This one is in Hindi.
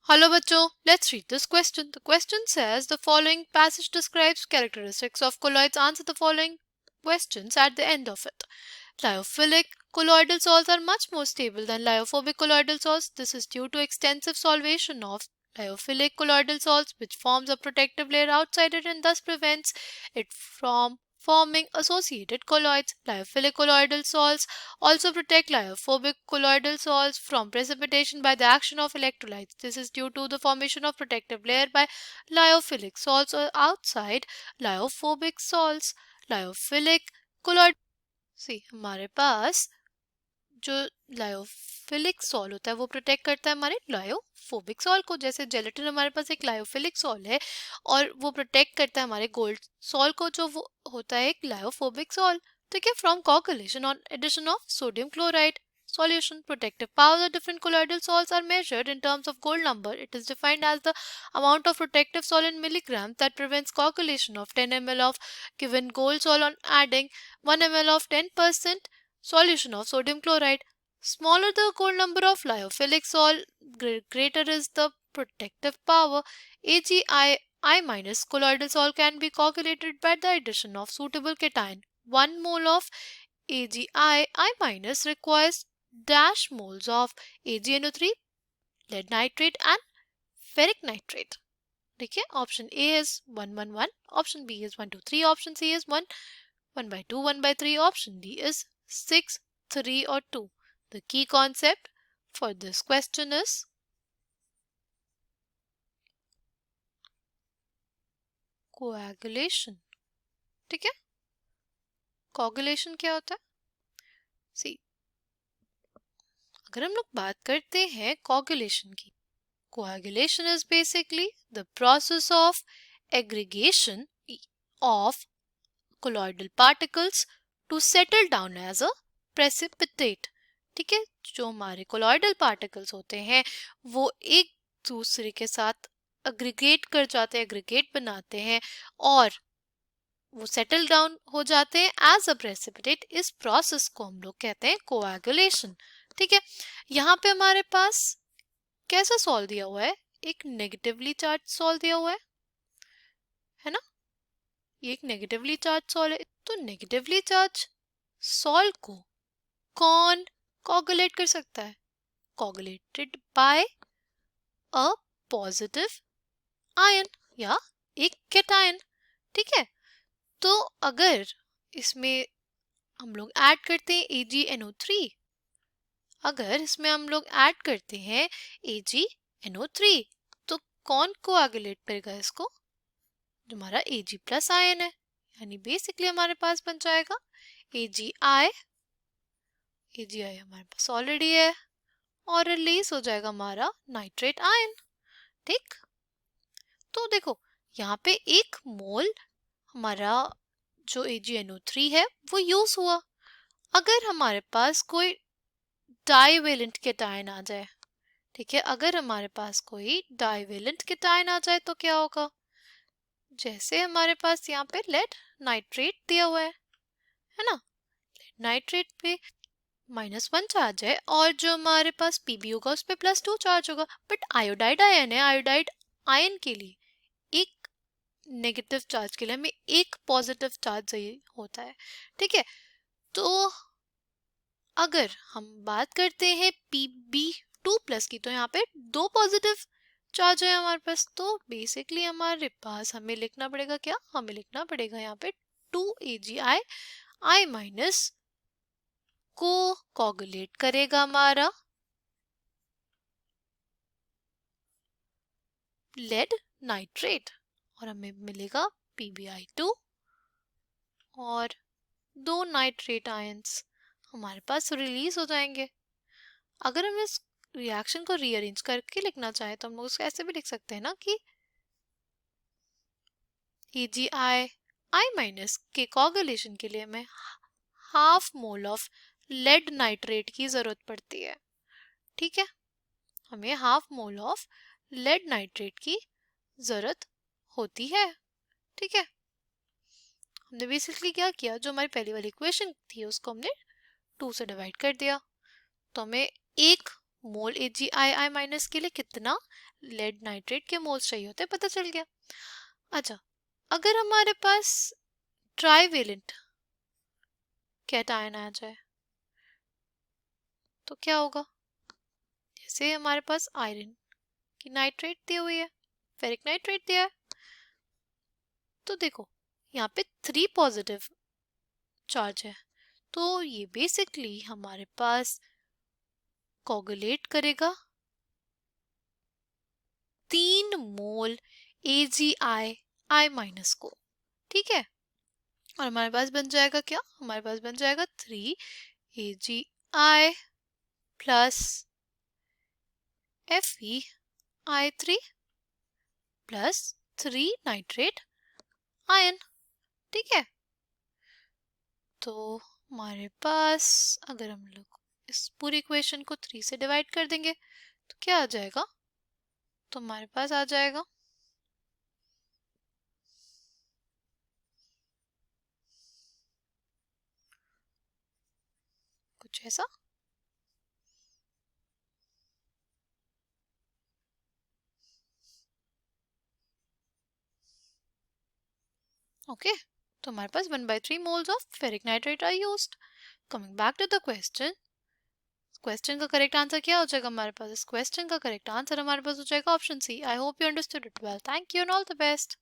Hello बच्चों, let's read this question. The question says the following passage describes characteristics of colloids. Answer the following questions at the end of it. Lyophilic colloidal salts are much more stable than lyophobic colloidal salts. This is due to extensive solvation of lyophilic colloidal salts, which forms a protective layer outside it and thus prevents it from forming associated colloids. Lyophilic colloidal salts also protect lyophobic colloidal salts from precipitation by the action of electrolytes. This is due to the formation of protective layer by lyophilic salts or outside lyophobic salts. Lyophilic colloid हमारे पास जो लायोफिलिक सॉल होता है वो प्रोटेक्ट करता है हमारे लायोफोबिक सॉल को। जैसे जेलेटिन हमारे पास एक लायोफिलिक सॉल है और वो प्रोटेक्ट करता है हमारे गोल्ड सॉल को, जो वो होता है एक लायोफोबिक सॉल। ठीक है, फ्रॉम कोagulation और addition of sodium chloride solution. Protective powers of different colloidal salts are measured in terms of gold number. It is defined as the amount of protective salt in milligrams that prevents coagulation of 10 ml of given gold salt on adding 1 ml of 10% solution of sodium chloride. Smaller the gold number of lyophilic salt, greater is the protective power. AgI minus colloidal salt can be coagulated by the addition of suitable cation. 1 mole of AgI minus requires dash moles of AgNO3, lead nitrate and ferric nitrate. ठीक है, option A is 111, option B is 123, option C is 1/2, 1/3, option D is 6, 3 और 2. The key concept for this question is coagulation. ठीक है, coagulation क्या होता है? See, अगर हम लोग बात करते हैं coagulation की, coagulation is basically the process of aggregation of colloidal particles to settle down as a precipitate. ठीक है, जो हमारे colloidal particles होते हैं वो एक दूसरे के साथ aggregate कर जाते हैं, aggregate बनाते हैं और वो settle down हो जाते हैं as a precipitate. इस process को हम लोग कहते हैं coagulation. ठीक है, यहाँ पे हमारे पास कैसा सॉल्व दिया हुआ है? एक नेगेटिवली चार्ज सॉल्व दिया हुआ है ना? ये एक नेगेटिवली चार्ज सॉल्व है, तो नेगेटिवली चार्ज सॉल्व को कौन कोगुलेट कर सकता है? Coagulated by a positive ion या एक कैटायन. ठीक है, तो अगर इसमें हम लोग ऐड करते हैं AgNO3, अगर इसमें हम लोग ऐड करते हैं AgNO3 तो कौन कोagulate करेगा इसको? जो हमारा Ag प्लस आयन है, यानी बेसिकली हमारे पास बन जाएगा AgI हमारे पास ऑलरेडी है और रिलीज हो जाएगा हमारा नाइट्रेट आयन. ठीक, तो देखो यहाँ पे एक मोल हमारा जो AgNO3 है वो यूज हुआ. अगर हमारे पास कोई डाइवेलेंट कैटायन आ जाए, ठीक है, अगर हमारे पास कोई डाइवेलेंट कैटायन आ जाए तो क्या होगा? जैसे हमारे पास यहाँ पे लेड नाइट्रेट दिया हुआ है ना, लेड नाइट्रेट पे -1 चार्ज है और जो हमारे पास Pb होगा उस पे +2 चार्ज होगा. बट आयोडाइड आयन है, आयोडाइड आयन के लिए एक नेगेटिव चार्ज के लिए हमें एक पॉजिटिव चार्ज चाहिए होता है. ठीक है, तो अगर हम बात करते हैं Pb2+ की तो यहाँ पे 2 पॉजिटिव चार्ज है हमारे पास. तो बेसिकली हमारे पास हमें लिखना पड़ेगा क्या? हमें लिखना पड़ेगा यहाँ पे 2AgI माइनस को कोगुलेट करेगा हमारा लेड नाइट्रेट और हमें मिलेगा PbI2 और 2 नाइट्रेट आयंस हमारे पास रिलीज हो जाएंगे. अगर हम इस रिएक्शन को रीअरेंज करके लिखना चाहें तो हम लोग उसको ऐसे भी लिख सकते हैं ना कि AgI- के कोगुलेशन के लिए हमें half mole of lead nitrate की जरूरत पड़ती है. ठीक है, हमें half mole of lead nitrate की जरूरत होती है. ठीक है, हमने बेसिकली क्या किया, जो हमारी पहली वाली इक्वेशन थी उसको हमने 2 से डिवाइड कर दिया. तो हमें 1 मोल AgI- के लिए कितना लेड नाइट्रेट के मोल्स चाहिए होते हैं, पता चल गया। अच्छा, अगर हमारे पास ट्राईवेलेंट कैटायन आ जाए तो क्या होगा? जैसे हमारे पास आयरन की नाइट्रेट दी हुई है, फेरिक नाइट्रेट दिया है, तो देखो यहाँ पे 3 पॉजिटिव चार्ज है, तो ये बेसिकली हमारे पास कोगुलेट करेगा 3 मोल AgI I माइनस को, ठीक है। और हमारे पास बन जाएगा क्या? हमारे पास बन जाएगा 3 AgI plus FeI3 plus 3 nitrate ion, ठीक है। तो हमारे पास अगर हम लोग इस पूरी इक्वेशन को 3 से डिवाइड कर देंगे तो क्या आ जाएगा? तो हमारे पास आ जाएगा कुछ ऐसा। ओके, तो हमारे पास 1/3 moles of ferric nitrate are used. Coming back to the question, question का करेक्ट आंसर क्या हो जाएगा हमारे पास? इस क्वेश्चन का करेक्ट आंसर हमारे पास हो जाएगा option C. I hope you understood it well. Thank you and all the best.